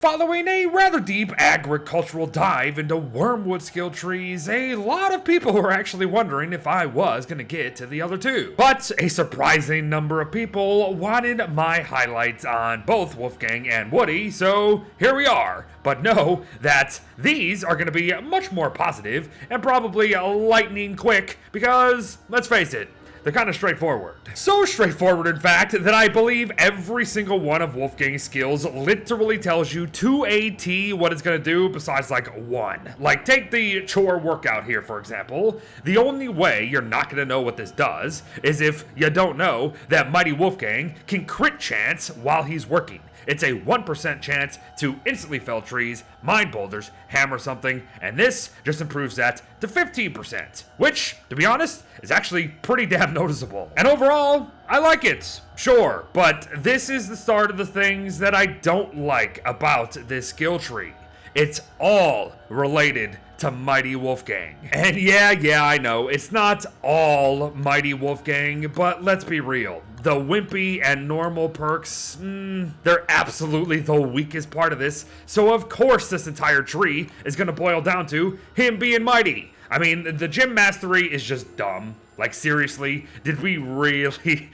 Following a rather deep agricultural dive into wormwood skill trees, a lot of people were actually wondering if I was going to get to the other two. But a surprising number of people wanted my highlights on both Wolfgang and Woody, so here we are. But know that these are going to be much more positive and probably lightning quick because, let's face it, they're kind of straightforward. So straightforward, in fact, that I believe every single one of Wolfgang's skills literally tells you to a T what it's gonna do besides like one. Like, take the chore workout here, for example. The only way you're not gonna know what this does is if you don't know that Mighty Wolfgang can crit chance while he's working. It's a 1% chance to instantly fell trees, mine boulders, hammer something, and this just improves that to 15%, which, to be honest, is actually pretty damn noticeable. And overall, I like it, sure, but this is the start of the things that I don't like about this skill tree. It's all related to Mighty Wolfgang. And yeah, I know, it's not all Mighty Wolfgang, but let's be real. The wimpy and normal perks, they're absolutely the weakest part of this, so of course this entire tree is gonna boil down to him being mighty. I mean, the gym mastery is just dumb. Like, seriously, did we really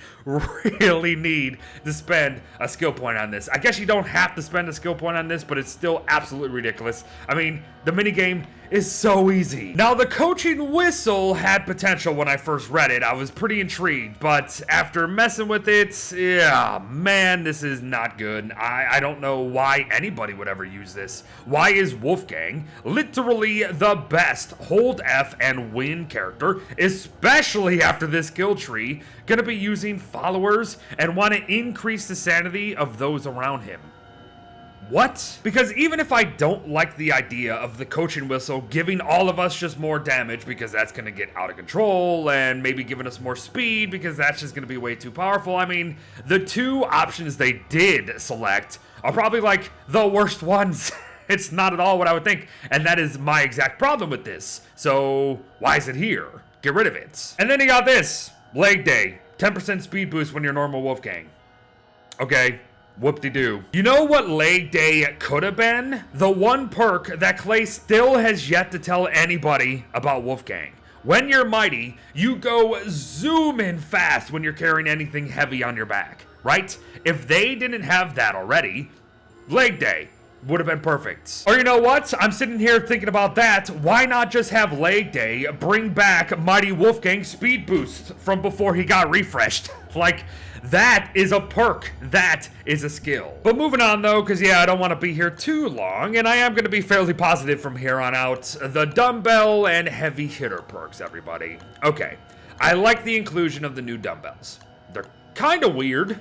need to spend a skill point on this? I guess you don't have to spend a skill point on this, but it's still absolutely ridiculous. I mean, the minigame is so easy. Now, the coaching whistle had potential when I first read it. I was pretty intrigued, but after messing with it, yeah, man, this is not good. I don't know why anybody would ever use this. Why is Wolfgang literally the best hold F and win character, especially after this skill tree, gonna be using followers and want to increase the sanity of those around him? What? Because even if I don't like the idea of the coaching whistle giving all of us just more damage because that's going to get out of control, and maybe giving us more speed because that's just going to be way too powerful, I mean, the two options they did select are probably like the worst ones. It's not at all what I would think, and that is my exact problem with this. So why is it here? Get rid of it. And then you got this, leg day, 10% speed boost when you're normal Wolfgang. Okay. Whoop-de-doo. You know what leg day could have been? The one perk that Clay still has yet to tell anybody about Wolfgang. When you're mighty, you go zoom in fast when you're carrying anything heavy on your back, right? If they didn't have that already, leg day would have been perfect. Or you know what? I'm sitting here thinking about that. Why not just have leg day bring back Mighty Wolfgang's speed boost from before he got refreshed? Like, that is a perk. That is a skill. But moving on though, because yeah, I don't want to be here too long, and I am going to be fairly positive from here on out. The dumbbell and heavy hitter perks, everybody. Okay, I like the inclusion of the new dumbbells. They're kind of weird.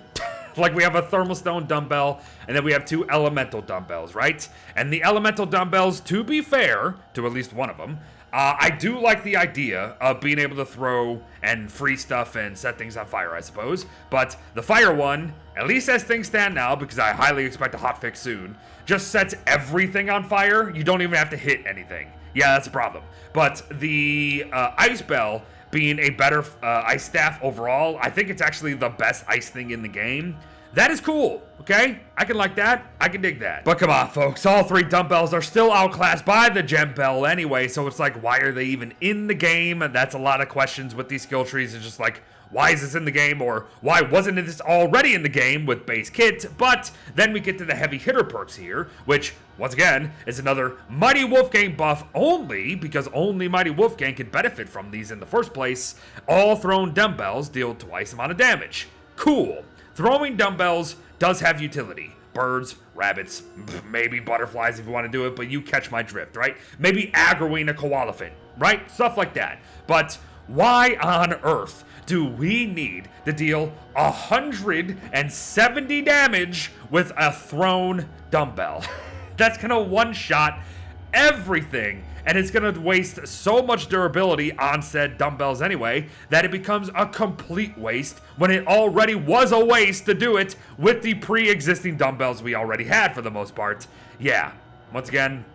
Like, we have a thermal stone dumbbell, and then we have two elemental dumbbells, right? And the elemental dumbbells, to be fair, to at least one of them, I do like the idea of being able to throw and free stuff and set things on fire, I suppose. But the fire one, at least as things stand now, because I highly expect a hotfix soon, just sets everything on fire. You don't even have to hit anything. Yeah, that's a problem. But the ice bell being a better ice staff overall, I think it's actually the best ice thing in the game. That is cool, okay? I can like that. I can dig that. But come on, folks. All three dumbbells are still outclassed by the gem bell anyway, so it's like, why are they even in the game? And that's a lot of questions with these skill trees. It's just like, why is this in the game? Or why wasn't this already in the game with base kit? But then we get to the heavy hitter perks here, which, once again, is another Mighty Wolfgang buff only, because only Mighty Wolfgang can benefit from these in the first place. All thrown dumbbells deal twice amount of damage. Cool. Throwing dumbbells does have utility. Birds, rabbits, maybe butterflies if you want to do it, but you catch my drift, right? Maybe aggroing a koalefant, right? Stuff like that. But why on earth do we need to deal 170 damage with a thrown dumbbell? That's gonna one-shot everything, and it's gonna waste so much durability on said dumbbells anyway that it becomes a complete waste when it already was a waste to do it with the pre-existing dumbbells we already had for the most part. Yeah, once again,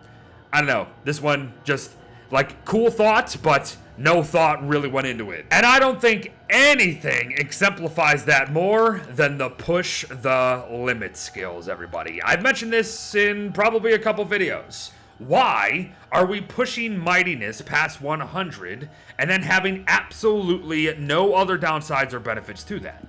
I don't know, this one just Like, cool thought, but no thought really went into it. And I don't think anything exemplifies that more than the push the limit skills, everybody. I've mentioned this in probably a couple videos. Why are we pushing mightiness past 100 and then having absolutely no other downsides or benefits to that?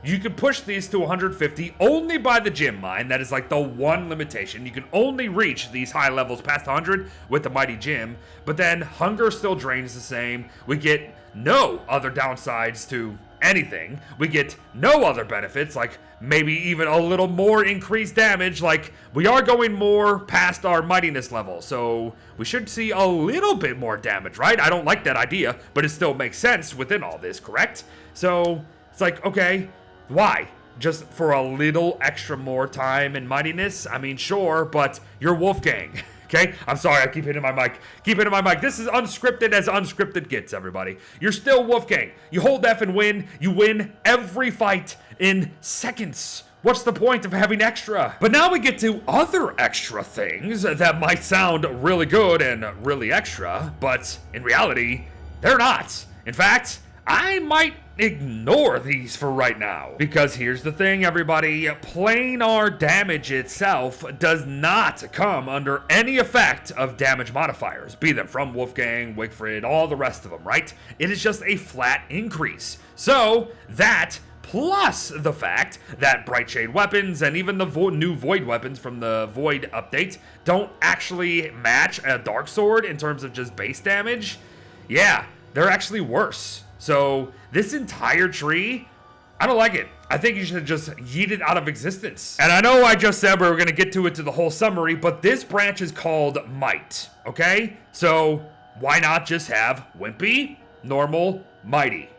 You can push these to 150 only by the gym mine. That is like the one limitation. You can only reach these high levels past 100 with the mighty gym, but then hunger still drains the same. We get no other downsides to anything. We get no other benefits, like maybe even a little more increased damage. Like, we are going more past our mightiness level, so we should see a little bit more damage, right? I don't like that idea, but it still makes sense within all this, correct? So it's like, okay, why? Just for a little extra more time in mightiness? I mean, sure, but you're Wolfgang. Okay? I'm sorry, I keep hitting my mic. Keep hitting my mic. This is unscripted as unscripted gets, everybody. You're still Wolfgang. You hold F and win. You win every fight in seconds. What's the point of having extra? But now we get to other extra things that might sound really good and really extra, but in reality, they're not. In fact, I might ignore these for right now. Because here's the thing, everybody. Planar damage itself does not come under any effect of damage modifiers, be them from Wolfgang, Wigfrid, all the rest of them, right? It is just a flat increase. So that, plus the fact that Bright Shade weapons and even the new Void weapons from the Void update don't actually match a Dark Sword in terms of just base damage, yeah, they're actually worse. So this entire tree, I don't like it. I think you should just yeet it out of existence. And I know I just said we were going to get to it to the whole summary, but this branch is called Might, okay? So why not just have Wimpy, Normal, Mighty,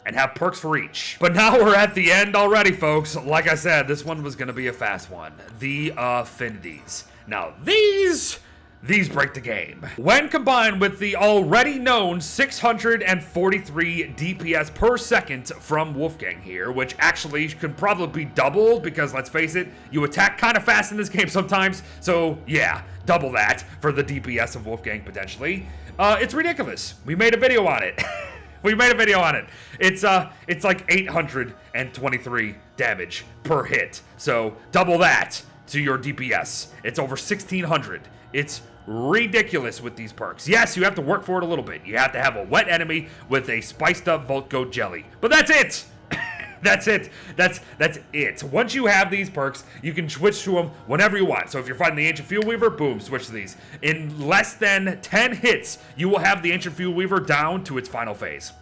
and have perks for each? But now we're at the end already, folks. Like I said, this one was going to be a fast one. The Affinities. Now these break the game. When combined with the already known 643 DPS per second from Wolfgang here, which actually could probably be doubled because, let's face it, you attack kind of fast in this game sometimes. So yeah, double that for the DPS of Wolfgang potentially. It's ridiculous. We made a video on it. We made a video on it. It's like 823 damage per hit. So double that to your DPS. It's over 1600. It's ridiculous with these perks. Yes, you have to work for it a little bit. You have to have a wet enemy with a spiced up Volt Goat jelly. But that's it. That's it. That's it. Once you have these perks, you can switch to them whenever you want. So if you're fighting the Ancient Fuel Weaver, boom, switch to these. In less than 10 hits, you will have the Ancient Fuel Weaver down to its final phase.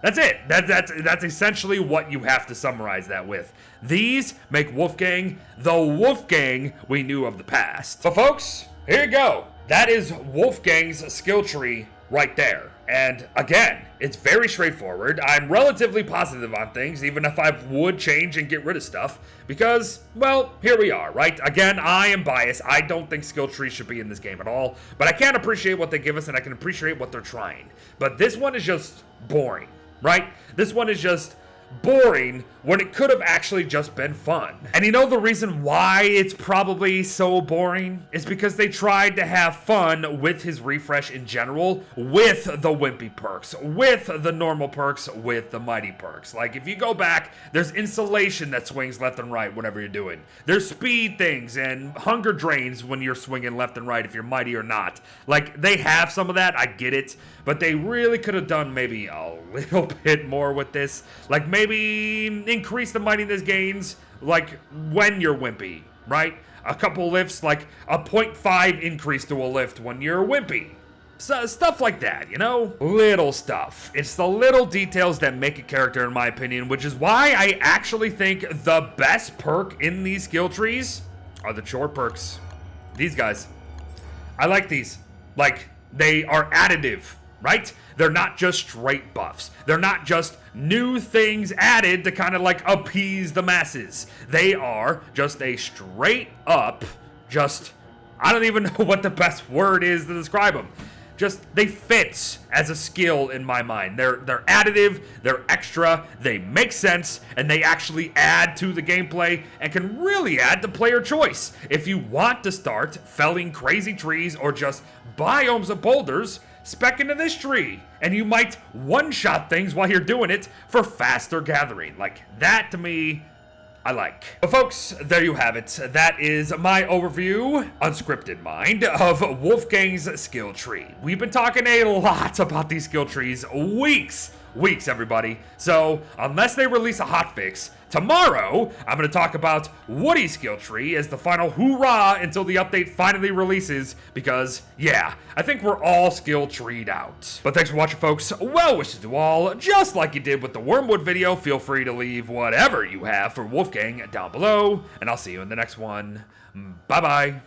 That's it. That's essentially what you have to summarize that with. These make Wolfgang the Wolfgang we knew of the past. But folks, here you go. That is Wolfgang's skill tree right there. And again, it's very straightforward. I'm relatively positive on things, even if I would change and get rid of stuff, because, well, here we are, right? Again, I am biased. I don't think skill trees should be in this game at all, but I can appreciate what they give us, and I can appreciate what they're trying. But this one is just boring, right? This one is just boring when it could have actually just been fun. And you know the reason why it's probably so boring is because they tried to have fun with his refresh in general, with the wimpy perks, with the normal perks, with the mighty perks. Like, if you go back, there's insulation that swings left and right whatever you're doing. There's speed things and hunger drains when you're swinging left and right if you're mighty or not. Like, they have some of that, I get it, but they really could have done maybe a little bit more with this. Like, maybe increase the mightiness gains, like, when you're wimpy, right? A couple lifts, like a 0.5 increase to a lift when you're wimpy. So, stuff like that, you know? Little stuff. It's the little details that make a character, in my opinion, which is why I actually think the best perk in these skill trees are the chore perks. These guys. I like these. Like, they are additive, right? They're not just straight buffs. They're not just new things added to kind of like appease the masses. They are just a straight up, just, I don't even know what the best word is to describe them. they fit as a skill in my mind. They're additive, they're extra, they make sense, and they actually add to the gameplay and can really add to player choice. If you want to start felling crazy trees or just biomes of boulders, spec into this tree, and you might one-shot things while you're doing it for faster gathering. Like, that to me, I like. But folks, there you have it. That is my overview, unscripted mind, of Wolfgang's skill tree. We've been talking a lot about these skill trees, weeks, everybody. So, unless they release a hotfix, tomorrow, I'm going to talk about Woody's skill tree as the final hoorah until the update finally releases, because, yeah, I think we're all skill treed out. But thanks for watching, folks. Well wishes to all. Just like you did with the Wormwood video, feel free to leave whatever you have for Wolfgang down below, and I'll see you in the next one. Bye-bye.